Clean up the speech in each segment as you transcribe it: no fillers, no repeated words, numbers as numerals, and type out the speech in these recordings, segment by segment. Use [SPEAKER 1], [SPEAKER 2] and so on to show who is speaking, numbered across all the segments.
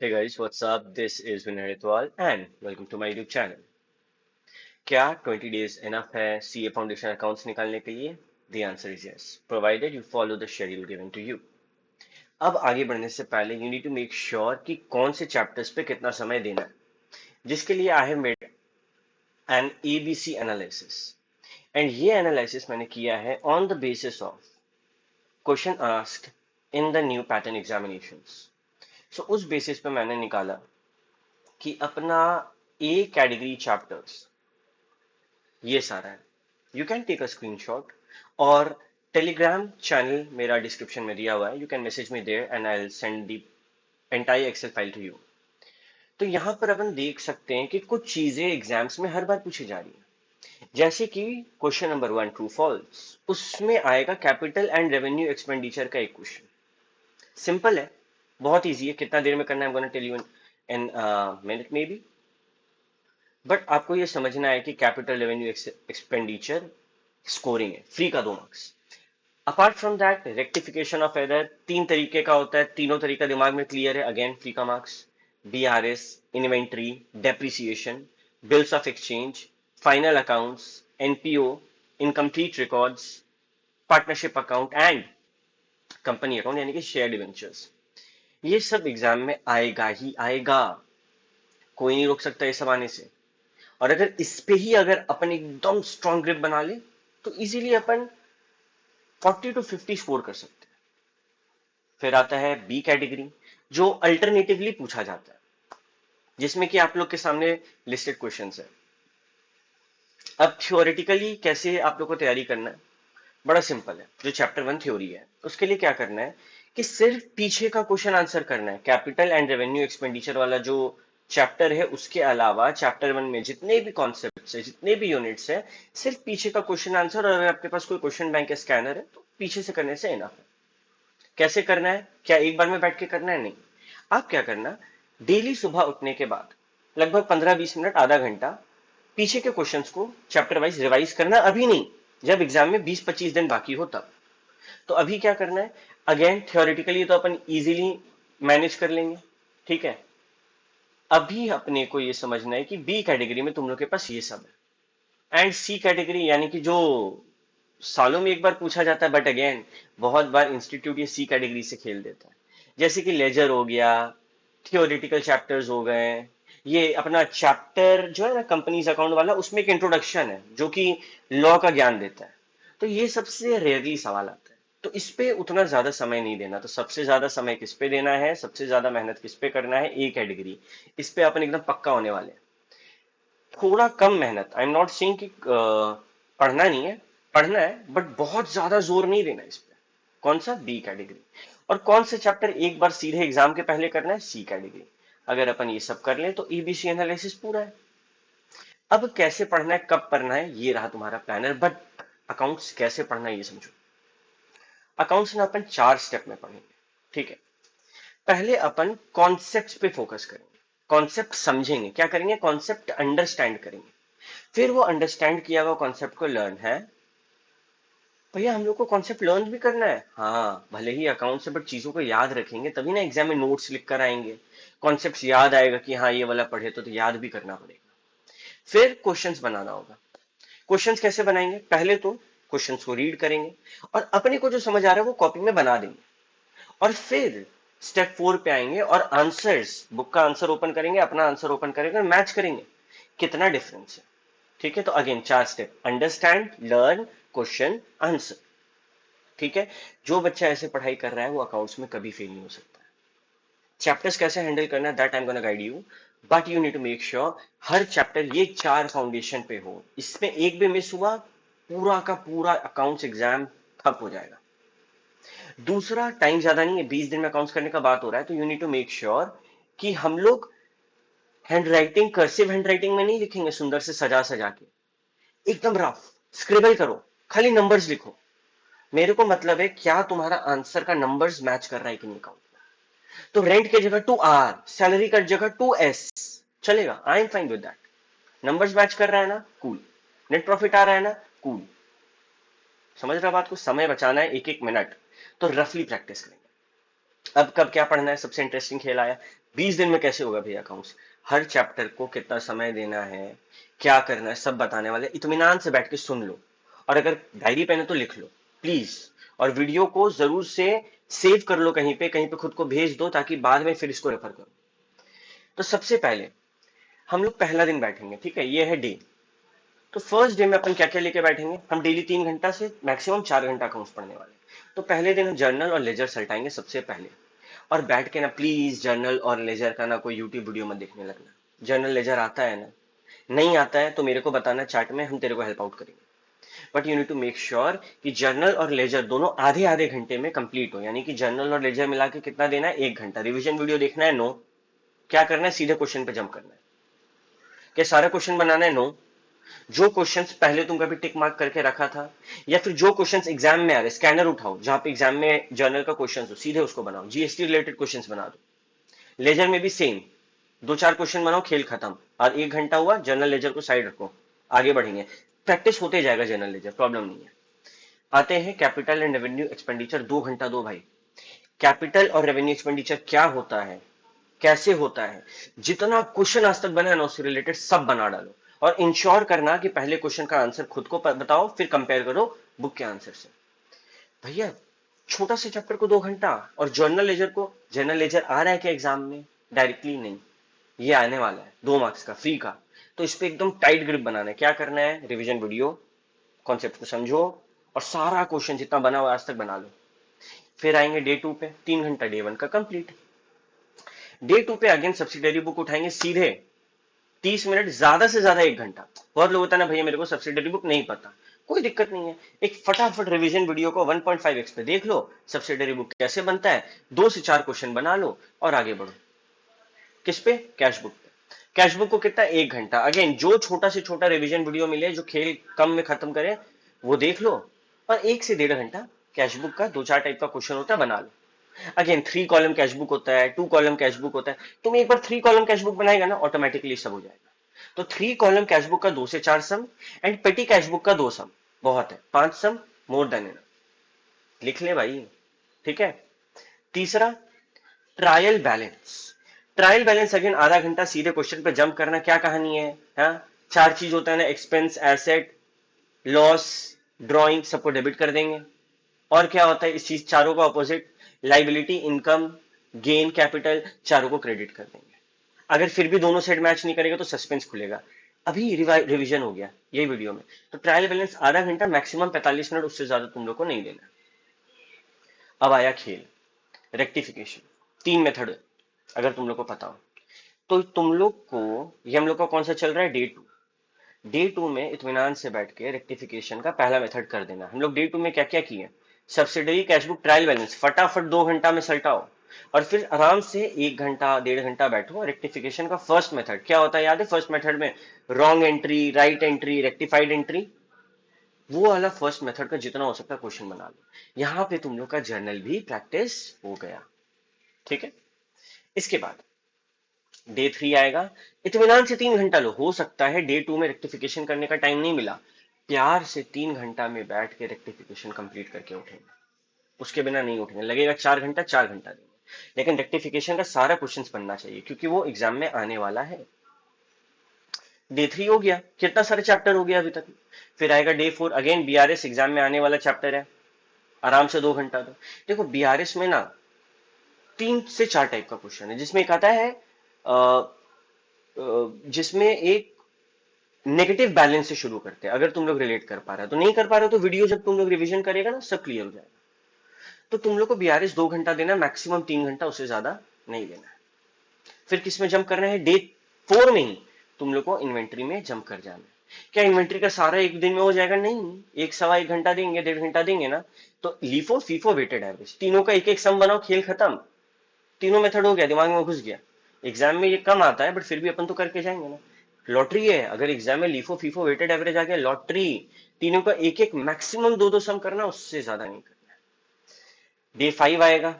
[SPEAKER 1] Hey guys, what's up? This is Vinay Ritwal and welcome to my YouTube channel. क्या 20 days enough है CA foundation accounts निकालने के लिए? The answer is yes, provided you follow the schedule given to you. अब आगे बढ़ने से पहले you need to make sure कि कौन से चैप्टर्स पे कितना समय देना है, जिसके लिए I have made an ABC analysis. And ये एनालिसिस मैंने किया है on the basis of question asked in the new pattern examinations. So उस बेसिस पे मैंने निकाला कि अपना ए कैटेगरी चैप्टर्स ये सारा है. You can take a screenshot और टेलीग्राम चैनल मेरा डिस्क्रिप्शन में दिया हुआ है. You can message me there and I will send the entire Excel file to you. तो यहां पर अपन देख सकते हैं कि कुछ चीजें एग्जाम्स में हर बार पूछी जा रही है, जैसे कि क्वेश्चन नंबर 1 ट्रू फॉल्स, उसमें आएगा कैपिटल एंड रेवेन्यू एक्सपेंडिचर का एक क्वेश्चन. सिंपल है, बहुत इजी है. कितना देर में करना है I am gonna tell you in minute maybe. But आपको ये समझना है कि कैपिटल रेवेन्यू एक्सपेंडिचर स्कोरिंग है, फ्री का 2 marks. Apart from that rectification of error 3 तरीके का होता है, तीनों तरीका दिमाग में क्लियर है, अगेन फ्री का marks. BRS, inventory, depreciation, bills of exchange, final accounts, NPO, incomplete records, partnership account and company account यानी कि शेयर डिवेंचर्स. ये सब एग्जाम में आएगा ही आएगा, कोई नहीं रोक सकता ये सब आने से. और अगर इस पे ही अगर अपन एकदम स्ट्रॉन्ग ग्रिप बना ले तो इजीली अपन 40 to 50 स्कोर कर सकते हैं. फिर आता है बी कैटेगरी, जो अल्टरनेटिवली पूछा जाता है, जिसमें कि आप लोग के सामने लिस्टेड क्वेश्चंस है. अब थियोरेटिकली कैसे आप लोग को तैयारी करना है, बड़ा सिंपल है. जो चैप्टर 1 थ्योरी है उसके लिए क्या करना है कि सिर्फ पीछे का क्वेश्चन आंसर करना है. कैपिटल एंड रेवेन्यू एक्सपेंडिचर वाला जो चैप्टर है उसके अलावा चैप्टर 1 में जितने भी कॉन्सेप्ट्स है, जितने भी यूनिट्स है, सिर्फ पीछे का क्वेश्चन आंसर. और अगर आपके पास कोई क्वेश्चन बैंक या स्कैनर है तो पीछे से करने से इनफ है. कैसे करना है, क्या एक बार में बैठ के करना है? नहीं. आप क्या करना, डेली सुबह उठने के बाद लगभग 15-20 मिनट, आधा घंटा पीछे के क्वेश्चंस को चैप्टर वाइज रिवाइज करना. अभी नहीं, जब एग्जाम में 20-25 दिन बाकी हो तब. तो अभी क्या करना है, अगेन थियोरेटिकली तो अपन इजीली मैनेज कर लेंगे, ठीक है. अभी अपने को ये समझना है कि बी कैटेगरी में तुम लोग के पास ये सब है, एंड सी कैटेगरी यानी कि जो सालों में एक बार पूछा जाता है, बट अगेन बहुत बार इंस्टीट्यूट ये सी कैटेगरी से खेल देता है, जैसे कि लेजर हो गया, थियोरेटिकल चैप्टर्स हो गए. ये अपना चैप्टर जो है ना कंपनीज अकाउंट वाला, उसमें एक इंट्रोडक्शन है जो कि लॉ का ज्ञान देता है. तो ये सबसे रेयरली सवाल आता है, तो इस पे उतना ज्यादा समय नहीं देना. तो सबसे ज्यादा समय किस पे देना है, सबसे ज्यादा मेहनत किस पे करना है, ए कैटेगरी. इस पे अपन एकदम पक्का होने वाले हैं. थोड़ा कम मेहनत, आई एम नॉट सेइंग कि पढ़ना नहीं है, पढ़ना है, बट बहुत ज्यादा जोर नहीं देना इस पे. कौन सा, बी कैटेगरी. और कौन से चैप्टर एक बार सीधे एग्जाम के पहले करना है, सी कैटेगरी. अगर अपन ये सब कर लें तो ईबीसी एनालिसिस पूरा है. अब कैसे पढ़ना है, कब पढ़ना है, ये रहा तुम्हारा प्लानर. बट अकाउंट्स कैसे पढ़ना है ये समझो. अकाउंट्स ना अपन 4 स्टेप में पढ़ेंगे, ठीक है. पहले अपन कॉन्सेप्ट पे फोकस करेंगे, कॉन्सेप्ट समझेंगे. क्या करेंगे, कॉन्सेप्ट अंडरस्टैंड करेंगे. फिर वो अंडरस्टैंड किया हुआ कॉन्सेप्ट को लर्न है. भैया हम लोग को कॉन्सेप्ट लर्न भी करना है, हाँ भले ही अकाउंट से, बट चीजों को याद रखेंगे तभी ना एग्जाम में नोट्स लिख कर आएंगे. कॉन्सेप्ट याद आएगा कि हाँ ये वाला पढ़े तो याद भी करना पड़ेगा. फिर क्वेश्चंस बनाना होगा. क्वेश्चंस कैसे बनाएंगे, पहले तो क्वेश्चंस को रीड करेंगे और अपने को जो समझ आ रहा है वो कॉपी में बना देंगे. और फिर स्टेप 4 पे आएंगे और आंसर्स, बुक का आंसर ओपन करेंगे, अपना आंसर ओपन करेंगे और मैच करेंगे कितना डिफरेंस है. ठीक है, तो again 4 step, understand, learn, question, answer. ठीक है, जो बच्चा ऐसे पढ़ाई कर रहा है वो अकाउंट्स में कभी फेल नहीं हो सकता. चैप्टर्स कैसे हैंडल करना है that I am gonna guide you, but you need to make sure हर चैप्टर ये 4 फाउंडेशन पे हो. इसमें एक भी मिस हुआ, पूरा का पूरा अकाउंट्स एग्जाम ठप हो जाएगा. दूसरा, टाइम ज्यादा नहीं है, 20 दिन में अकाउंट्स करने का बात हो रहा है, तो you need to make sure कि हम लोग handwriting, cursive handwriting में नहीं लिखेंगे सुंदर से सजा सजा के, एकदम रफ स्क्रिबल करो, खाली नंबर्स लिखो. मेरे को मतलब है क्या तुम्हारा आंसर का नंबर्स मैच कर रहा है कि नहीं अकाउंट में. तो रेंट की जगह 2R, सैलरी का जगह 2S चलेगा, I am fine with that. Numbers match कर रहा है ना, कूल. नेट प्रॉफिट आ रहा है ना, कूल. समझ रहा बात को, समय बचाना है एक एक मिनट, तो रफली प्रैक्टिस करेंगे. अब कब क्या पढ़ना है, सबसे इंटरेस्टिंग खेल आया। 20 दिन में कैसे होगा भैया अकाउंट्स, हर चैप्टर को कितना समय देना है, क्या करना है, सब बताने वाले, इत्मीनान से बैठ के सुन लो। और अगर डायरी पेन है तो लिख लो प्लीज। और वीडियो को जरूर से सेव कर लो कहीं पे खुद को भेज दो, ताकि बाद में फिर इसको रेफर करो। तो सबसे पहले हम लोग पहला दिन बैठेंगे, ठीक है, ये है डे। तो फर्स्ट डे में अपन क्या क्या लेके बैठेंगे, हम डेली 3 घंटा से मैक्सिमम 4 घंटा अकाउंट्स पढ़ने वाले हैं। तो पहले दिन हम जर्नल और लेजर सल्टाएंगे सबसे पहले। और बैठ के ना प्लीज जर्नल और लेजर का ना कोई यूट्यूब वीडियो मत देखने लगना। जर्नल लेजर आता है ना, नहीं आता है तो मेरे को बताना चैट में, हम तेरे को हेल्प आउट करेंगे। But you need to make sure कि जर्नल और लेजर दोनों आधे आधे घंटे में कंप्लीट हो, यानी कि जर्नल और लेजर मिला के कितना देना है, 1 घंटा। रिवीजन वीडियो देखना है, नो। क्या करना है, सीधे क्वेश्चन पे जंप करना है। क्या सारा क्वेश्चन बनाना है, नो। जो क्वेश्चंस पहले तुम कभी टिक मार्क करके रखा था, या फिर जो क्वेश्चंस एग्जाम में आ रहे, स्कैनर उठाओ जहां पे एग्जाम में जर्नल का क्वेश्चन हो, सीधे उसको बनाओ। जीएसटी रिलेटेड क्वेश्चंस बना दो। लेजर में भी सेम, 2-4 क्वेश्चन बनाओ, खेल खत्म। और 1 घंटा हुआ, जर्नल लेजर को साइड रखो, आगे बढ़ेंगे। प्रैक्टिस होते जाएगा जर्नल लेजर, प्रॉब्लम नहीं है। आते हैं कैपिटल एंड रेवेन्यू एक्सपेंडिचर, 2 घंटा दो भाई। कैपिटल और रेवेन्यू एक्सपेंडिचर क्या होता है, कैसे होता है, जितना क्वेश्चन आज तक बना है ना उससे रिलेटेड सब बना डालो। और इंश्योर करना कि पहले क्वेश्चन का आंसर खुद को बताओ, फिर कंपेयर करो बुक के आंसर से। भैया छोटा से चैप्टर को 2 घंटा। और जर्नल लेजर को, जर्नल लेजर आ रहा है क्या एग्जाम में, डायरेक्टली नहीं, ये आने वाला है 2 मार्क्स का फ्री का। तो इस पे एकदम टाइट ग्रिप बनाना है। क्या करना है, रिवीजन वीडियो, कॉन्सेप्ट को समझो, और सारा क्वेश्चन जितना बना हुआ आज तक बना लो। फिर आएंगे डे 2 पे, 3 घंटा डे 1 का कंप्लीट। डे 2 पे अगेन सब्सिडरी बुक उठाएंगे सीधे, 30 मिनट, ज्यादा से ज्यादा 1 घंटा। बहुत लोग होता है ना, भैया मेरे को सब्सिडरी बुक नहीं पता, कोई दिक्कत नहीं है, एक फटाफट रिवीजन वीडियो को 1.5x पे देख लो, सब्सिडरी बुक कैसे बनता है, 2 से 4 क्वेश्चन बना लो और आगे बढ़ो। किस पे, कैश बुक पे। कैश बुक को कितना, 1 घंटा। अगेन जो छोटा से छोटा रिवीजन वीडियो मिले, जो खेल कम में खत्म करे, वो देख लो। और 1 से 1.5 घंटा कैश बुक का 2-4 टाइप का क्वेश्चन होता है, बना लो। अगेन 3 कॉलम कैश बुक होता है, 2 कॉलम कैश बुक होता है। तुम एक बार 3 कॉलम कैश बुक बनाएगा ना, ऑटोमेटिकली सब हो जाएगा। तो 3 कॉलम कैश बुक का 2 से 4 सम, एंड पेटी कैश बुक का 2 सम, बहुत है, 5 सम, मोर देन इनफ। लिख ले भाई, ठीक है। तीसरा, trial balance. Trial balance again आधा घंटा, सीधे क्वेश्चन पे जंप करना। क्या कहानी है, हाँ, 4 चीज होता है ना, एक्सपेंस, एसेट, लॉस, ड्रॉइंग, सबको डेबिट कर देंगे। और क्या होता है इस चीज चारों का opposite, liability, income, gain, capital, चारों को क्रेडिट कर देंगे। अगर फिर भी दोनों साइड मैच नहीं करेगा तो सस्पेंस खुलेगा। अभी रिवीजन हो गया ये वीडियो में। तो ट्रायल बैलेंस आधा घंटा, मैक्सिमम 45 मिनट, उससे ज्यादा तुम लोग को नहीं देना। अब आया खेल, रेक्टिफिकेशन। 3 मेथड, अगर तुम लोग को पता हो तो। तुम लोग को, ये हम लोग का कौन सा चल रहा है, डे 2। डे 2 में इत्मीनान से बैठ के रेक्टिफिकेशन का पहला मेथड कर देना। हम लोग डे 2 में क्या क्या किए, सब्सिडरी कैशबुक ट्रायल बैलेंस फटाफट 2 घंटा में सल्टाओ। और फिर आराम से 1 घंटा 1.5 घंटा बैठो। रेक्टिफिकेशन का फर्स्ट मेथड क्या होता है, याद है, फर्स्ट मेथड में wrong entry, right entry, rectified entry, वो वाला फर्स्ट मेथड का जितना हो सकता है क्वेश्चन बना लो। यहां पे तुम लोग का जर्नल भी प्रैक्टिस हो गया, ठीक है। इसके बाद डे 3 आएगा। इत्मीनान से 3 घंटा लो। हो सकता है डे 2 में रेक्टिफिकेशन करने का टाइम नहीं मिला, प्यार से 3 घंटा में बैठ के रेक्टिफिकेशन कंप्लीट करके उठेंगे। उसके बिना नहीं उठेंगे, लगेगा 4 घंटा, 4 घंटा देंगे, लेकिन रेक्टिफिकेशन का सारा क्वेश्चन बनना चाहिए क्योंकि वो एग्जाम में आने वाला है। डे 3 हो गया, कितना सारे चैप्टर हो गया अभी तक। फिर आएगा डे 4, अगेन बीआरएस एग्जाम में आने वाला चैप्टर है, आराम से 2 घंटा दो। देखो बीआरएस में ना 3 से 4 टाइप का क्वेश्चन है, जिसमें एक आता है जिसमें एक नेगेटिव बैलेंस से शुरू करते हैं। अगर तुम लोग रिलेट कर पा रहे हो तो, नहीं कर पा रहे हो तो वीडियो जब तुम लोग रिवीजन करेगा ना सब क्लियर हो जाएगा। तो तुम लोग को बीआरएस 2 घंटा देना, मैक्सिमम 3 घंटा, उससे ज्यादा नहीं देना है। फिर किस में जंप करना है, डे 4 में ही तुम लोग को इन्वेंट्री में जंप कर जाना है। क्या इन्वेंट्री का सारा एक दिन में हो जाएगा, नहीं, 1 सवा 1 घंटा देंगे, 1.5 घंटा देंगे ना। तो लीफो, फीफो, वेटेड एवरेज, तीनों का एक एक सम बनाओ, खेल खत्म। तीनों मेथड हो गया, दिमाग में घुस गया। एग्जाम में ये कम आता है बट फिर भी अपन तो करके जाएंगे ना। लॉटरी है, अगर एग्जाम में लीफो, फीफो, वेटेड एवरेज आ गया, लॉटरी। तीनों का एक एक, मैक्सिमम 2-2 सम करना, उससे ज्यादा नहीं करना। डे 5 आएगा।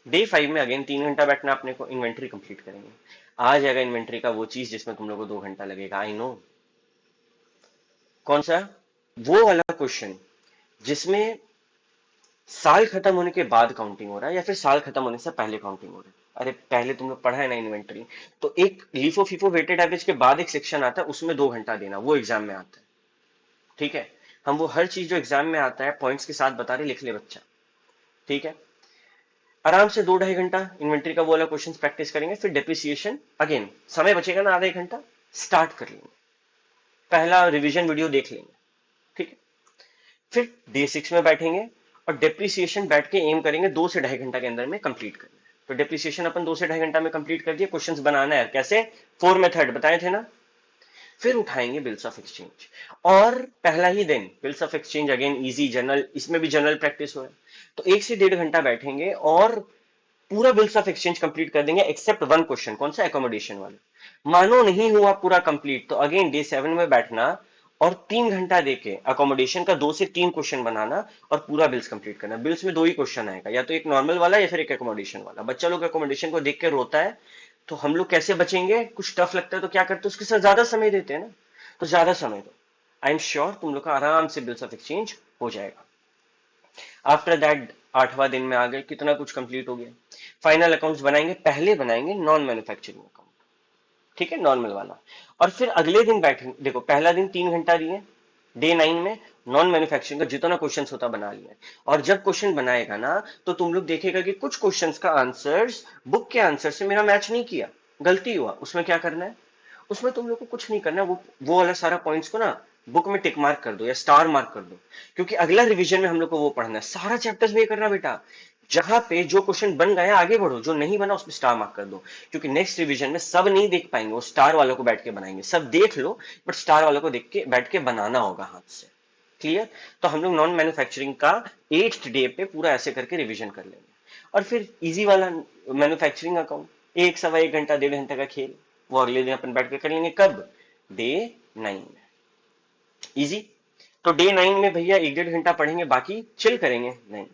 [SPEAKER 1] डे 5 में अगेन 3 घंटा बैठना अपने को, इन्वेंट्री कंप्लीट करेंगे। आ जाएगा इन्वेंट्री का वो चीज जिसमें तुम लोग को 2 घंटा लगेगा, आई नो। कौन सा, वो वाला क्वेश्चन जिसमें साल खत्म होने के बाद काउंटिंग हो रहा है या फिर साल खत्म होने से पहले काउंटिंग हो रहा है? अरे पहले तुम लोग पढ़ा है ना इन्वेंटरी। तो एक लीफो फीफो वेटेड एवरेज के बाद एक सेक्शन आता है, उसमें 2 घंटा देना, वो एग्जाम में आता है। ठीक है, हम वो हर चीज जो एग्जाम में आता है पॉइंट्स के साथ बता रहे, लिख ले बच्चा। ठीक है, आराम से 2 ढाई घंटा इन्वेंटरी का वो वाला क्वेश्चन प्रैक्टिस करेंगे, फिर डेप्रिसिएशन अगेन समय बचेगा ना, आधा 1 घंटा स्टार्ट कर लेंगे, पहला रिवीजन वीडियो देख लेंगे। ठीक है, फिर डे 6 में बैठेंगे और डेप्रिसिएशन बैठ के एम करेंगे 2 से ढाई घंटा के अंदर में कंप्लीट करना है। तो डेप्रिसिएशन अपन 2 से ढाई घंटा में कंप्लीट कर दिए, क्वेश्चंस बनाना है कैसे, 4 मेथड बताए थे ना। फिर उठाएंगे बिल्स ऑफ एक्सचेंज, और पहला ही दिन bills of exchange again easy general, इसमें भी जनरल प्रैक्टिस हो है। तो 1 से 1.5 घंटा बैठेंगे और पूरा बिल्स ऑफ एक्सचेंज कंप्लीट कर देंगे एक्सेप्ट वन क्वेश्चन, कौन सा, एकोमोडेशन वाला। मानो नहीं हुआ पूरा कंप्लीट, तो अगेन डे 7 में बैठना और 3 घंटा देके अकोमोडेशन का 2 से 3 क्वेश्चन बनाना और पूरा बिल्स कंप्लीट करना। बिल्स में 2 ही क्वेश्चन आएगा, या तो एक नॉर्मल वाला या फिर एक एकोमोडेशन वाला। बच्चा लोग एकोमोडेशन को देख के रोता है, तो हम लोग कैसे बचेंगे, कुछ टफ लगता है तो क्या करते हैं, उसके साथ ज्यादा समय देते हैं ना। तो ज्यादा समय दो, आई एम श्योर तुम लोग का आराम से बिल्स ऑफ एक्सचेंज हो जाएगा। आफ्टर दैट 8वां दिन में आ गए, कितना कुछ कंप्लीट हो गया। फाइनल अकाउंट्स बनाएंगे, पहले बनाएंगे नॉन मैन्युफैक्चरिंग अकाउंट। ठीक है, नॉर्मल वाला। और फिर अगले दिन बैठेंगे, देखो पहला दिन 3 घंटा दिए, डे 9 में नॉन मैन्युफैक्चरिंग का जितना क्वेश्चन होता बना लिया। और जब क्वेश्चन बनाएगा ना, तो तुम लोग देखेगा कि कुछ क्वेश्चंस का आंसर्स बुक के आंसर से मेरा मैच नहीं किया, गलती हुआ, उसमें क्या करना है, उसमें तुम लोग को कुछ नहीं करना, वो वाला सारा पॉइंट्स को ना बुक में टिक मार्क कर दो या स्टार मार्क कर दो। क्योंकि अगला रिवीजन में हम लोग को वो पढ़ना है, सारा चैप्टर्स में ये करना बेटा। जहां पे जो क्वेश्चन बन गया आगे बढ़ो, जो नहीं बना उसमें स्टार मार्क कर दो। क्योंकि नेक्स्ट रिवीजन में सब नहीं देख पाएंगे, वो स्टार वालों को बैठ के बनाएंगे, सब देख लो बट स्टार वालों को देख के बैठ के बनाना होगा हाथ से। क्लियर? तो हम लोग नॉन मैन्युफैक्चरिंग का 8th डे पे पूरा ऐसे करके रिवीजन कर लेंगे। और फिर इजी वाला मैन्युफैक्चरिंग अकाउंट 1 सवा 1 घंटा 1.5 घंटा का खेल, वो अगले दिन अपन बैठ के कर लेंगे, कब, डे 9 में। इजी। तो डे 9 में भैया 1 1.5 घंटा पढ़ेंगे, बाकी चिल करेंगे नहीं,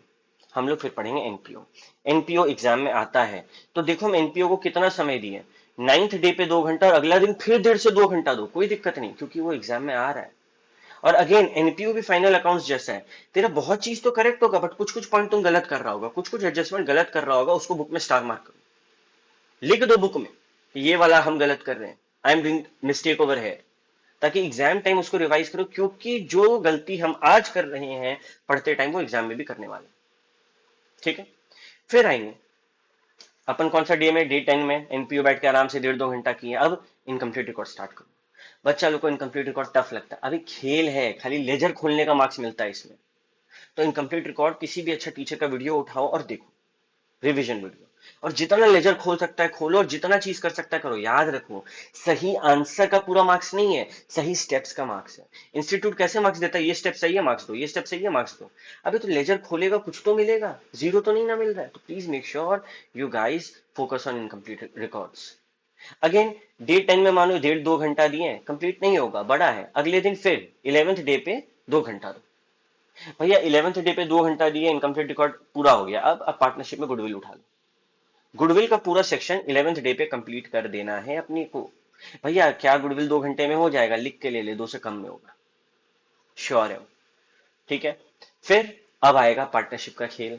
[SPEAKER 1] हम लोग फिर पढ़ेंगे एनपीओ। एनपीओ एग्जाम में आता है, तो देखो हम एनपीओ को कितना समय दिए, 9th डे पे 2 घंटा और अगला दिन फिर 1.5 से 2 घंटा दो, कोई दिक्कत नहीं, क्योंकि वो एग्जाम में आ रहा है। और अगेन एनपीओ भी फाइनल अकाउंट्स जैसा है, तेरा बहुत चीज तो करेक्ट होगा बट कुछ कुछ पॉइंट तुम गलत कर रहा होगा, कुछ कुछ एडजस्टमेंट गलत कर रहा होगा, उसको बुक में स्टार मार्क करो, लिख दो बुक में कि ये वाला हम गलत कर रहे हैं, I am doing mistake over है, ताकि एग्जाम टाइम उसको रिवाइज करो। क्योंकि जो गलती हम आज कर रहे हैं पढ़ते टाइम, वो एग्जाम में भी करने वाले हैं। ठीक है, फिर आएंगे अपन कौन सा डे में, डे 10 में एनपीओ बैठ के आराम से 1.5 2 घंटा किए। अब इनकम्प्लीट रिकॉर्ड स्टार्ट करो। बच्चा लोग को इनकम्प्लीट रिकॉर्ड टफ लगता है, अभी खेल है, खाली लेजर खोलने का मार्क्स मिलता है इसमें। तो इनकम्प्लीट रिकॉर्ड किसी भी अच्छा टीचर का वीडियो उठाओ और देखो, रिवीजन वीडियो, और जितना लेजर खोल सकता है खोलो, और जितना चीज कर सकता है करो। याद रखो, सही आंसर का पूरा मार्क्स नहीं है, सही स्टेप्स का मार्क्स है। इंस्टीट्यूट कैसे मार्क्स देता है, ये स्टेप सही है मार्क्स दो, ये स्टेप सही है मार्क्स दो। अभी तो लेजर खोलेगा कुछ तो मिलेगा, जीरो तो नहीं ना मिल रहा है। तो please make sure you guys focus on incomplete records. Again day 10 में मानो 1.5 2 घंटा दिए, कंप्लीट नहीं होगा, बड़ा है, अगले दिन फिर 11th डे पे 2 घंटा दो। भैया 11th डे पे 2 घंटा दिए, इनकम्प्लीट रिकॉर्ड पूरा हो गया, अब पार्टनरशिप में गुडविल उठा लो। गुडविल का पूरा सेक्शन 11th डे पे कंप्लीट कर देना है अपनी को। भैया क्या गुडविल 2 घंटे में हो जाएगा, लिख के ले ले, 2 से कम में होगा, श्योर है। ठीक है, फिर अब आएगा पार्टनरशिप का खेल।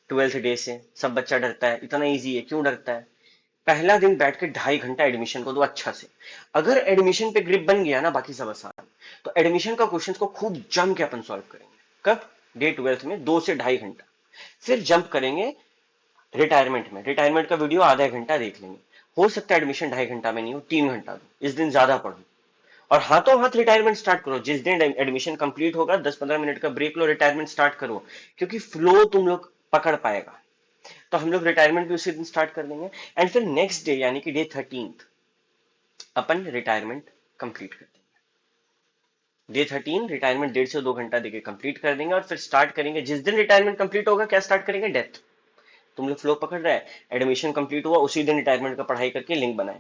[SPEAKER 1] 12th डे से सब बच्चा डरता है, इतना इजी है, क्यों डरता है। पहला दिन बैठ के 2.5 घंटा एडमिशन को दो अच्छा से। अगर एडमिशन पे ग्रिप बन गया ना, बाकी सब आसान। तो एडमिशन का क्वेश्चन को खूब जम के अपन सॉल्व करेंगे, कब, डे 12 में 2 से 2.5 घंटा। फिर जंप करेंगे रिटायरमेंट में, रिटायरमेंट का वीडियो आधा 1 घंटा देख लेंगे। हो सकता है एडमिशन 2.5 घंटा में नहीं हो, 3 घंटा दो, इस दिन ज्यादा पढ़ो। और हाथों हाथ रिटायरमेंट स्टार्ट करो, जिस दिन एडमिशन कंप्लीट होगा 10 15 मिनट का ब्रेक लो, रिटायरमेंट स्टार्ट करो, क्योंकि फ्लो तुम लोग पकड़ पाएगा। तो हम लोग रिटायरमेंट भी उसी दिन स्टार्ट कर देंगे। एंड फिर नेक्स्ट डे यानी कि डे 13 अपन रिटायरमेंट कंप्लीट कर देंगे। डे 13 रिटायरमेंट 1.5 से 2 घंटा देके कंप्लीट कर देंगे, और फिर स्टार्ट करेंगे जिस दिन रिटायरमेंट कंप्लीट होगा, क्या स्टार्ट करेंगे, डेथ। तुम लोग फ्लो पकड़ रहा है, एडमिशन कंप्लीट हुआ उसी दिन रिटायरमेंट का पढ़ाई करके लिंक बनाए,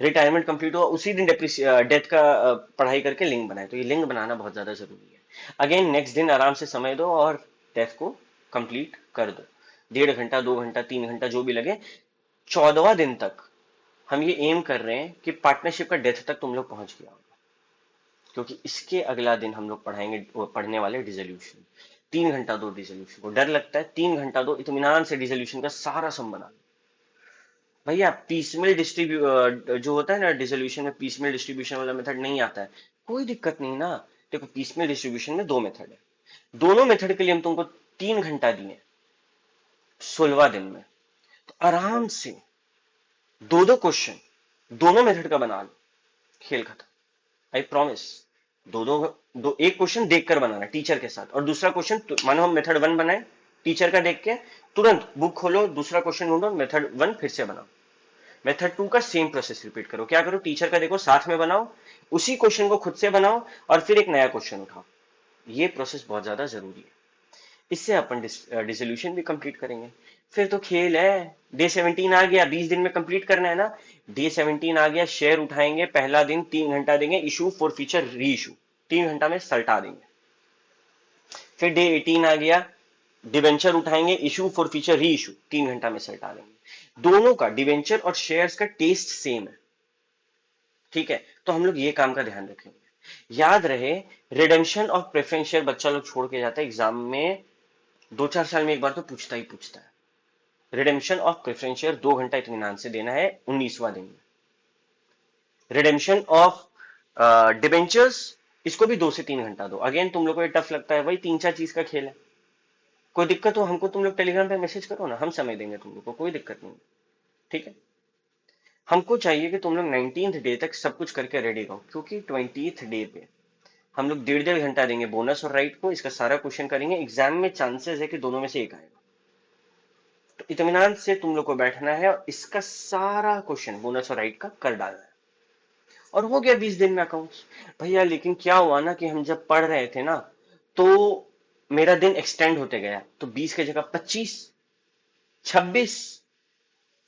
[SPEAKER 1] रिटायरमेंट कंप्लीट हुआ उसी दिन डेथ का पढ़ाई करके लिंक बनाए। तो ये लिंक बनाना बहुत ज्यादा जरूरी है। अगेन नेक्स्ट दिन आराम से समय दो और डेथ को कंप्लीट कर दो, 1.5 घंटा 2 घंटा 3 घंटा जो भी लगे। 14वां दिन तक हम ये एम कर रहे हैं कि पार्टनरशिप का डेथ तक तुम लोग पहुंच गया होगा, क्योंकि इसके अगला दिन हम लोग पढ़ाएंगे, पढ़ने वाले डिसोल्यूशन। 3 घंटा दो डिसोल्यूशन को, डर लगता है, 3 घंटा दो, इत्मीनान से डिसोल्यूशन का सारा सम बना लो। भैया पीसमेल डिस्ट्रीब्यू जो होता है ना डिसोल्यूशन में, पीसमेल डिस्ट्रीब्यूशन वाला मेथड नहीं आता है, कोई दिक्कत नहीं ना। देखो पीसमेल डिस्ट्रीब्यूशन में दो मेथड है, दोनों मेथड के लिए हम तुमको 3 घंटा दिए 16 दिन में, तो आराम से दो दो क्वेश्चन दोनों मेथड का बना लो, खेल खत्म। I promise. दो दो दो एक क्वेश्चन देखकर बनाना टीचर के साथ, और दूसरा क्वेश्चन मानो हम मेथड 1 बनाए टीचर का देख के, तुरंत बुक खोलो, दूसरा क्वेश्चन ढूंढो, मेथड 1 फिर से बनाओ, मेथड 2 का सेम प्रोसेस रिपीट करो। क्या करो, टीचर का देखो साथ में बनाओ, उसी क्वेश्चन को खुद से बनाओ, और फिर एक नया क्वेश्चन उठाओ। ये प्रोसेस बहुत ज्यादा जरूरी है, इससे अपन डिसोल्यूशन भी कंप्लीट करेंगे। फिर तो खेल है। डे 17 आ गया, 20 दिन में कंप्लीट करना है ना। डे 17 आ गया, शेयर उठाएंगे, पहला दिन 3 घंटा देंगे, इशू फॉर फीचर री इशू, 3 घंटा में सल्टा देंगे। फिर डे 18 आ गया, डिवेंचर उठाएंगे, इशू फॉर फीचर री इशू, 3 घंटा में सल्टा देंगे। दोनों का डिवेंचर और शेयर्स का टेस्ट सेम है, ठीक है, तो हम लोग ये काम का ध्यान रखेंगे। याद रहे, रिडेम्पशन ऑफ प्रेफरेंस शेयर बच्चा लोग छोड़ के जाता है एग्जाम में, 2-4 साल में एक बार तो पूछता ही पूछता है। रिडेम्पशन ऑफ प्रेफरेंस शेयर 2 घंटा इत्मीनान से देना है 19वां दिन में। रिडेम्पशन ऑफ डिबेंचर्स, इसको भी 2 से 3 घंटा दो। अगेन तुम लोग को ये टफ लगता है, भाई 3-4 चीज का खेल है, कोई दिक्कत हो हमको तुम लोग टेलीग्राम पे मैसेज करो ना, हम समय देंगे तुम लोग को, कोई दिक्कत नहीं, ठीक है। हमको चाहिए कि तुम लोग 19th डे तक सब कुछ करके रेडी रहो, क्योंकि 20th डे पे हम लोग 1.5-1.5 घंटा देंगे बोनस और राइट को, इसका सारा क्वेश्चन करेंगे, एग्जाम में चांसेस है कि दोनों में से एक आएगा। तो इत्मीनान से तुम लोग को बैठना है और इसका सारा क्वेश्चन बोनस और राइट का कर डालना है, और हो गया 20 दिन में अकाउंट्स। भैया लेकिन क्या हुआ ना कि हम जब पढ़ रहे थे ना, तो मेरा दिन एक्सटेंड होते गया, तो 20 की जगह 25, 26,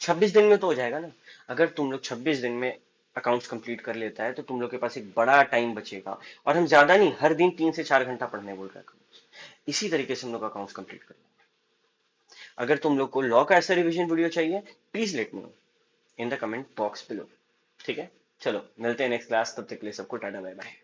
[SPEAKER 1] 26 दिन में तो हो जाएगा ना। अगर तुम लोग 26 दिन में अकाउंट्स कंप्लीट कर लेता है तो तुम लोग के पास एक बड़ा टाइम बचेगा, और हम ज्यादा नहीं, हर दिन 3 से 4 घंटा पढ़ने बोल रहे हैं accounts। इसी तरीके से हम लोग अकाउंट्स कंप्लीट कर लेंगे। अगर तुम लोग को लॉ का ऐसा रिवीजन वीडियो चाहिए, please let me know in the comment box below, ठीक है। चलो मिलते हैं नेक्स्ट क्लास, तब तक के लिए सबको टाटा बाय बाय।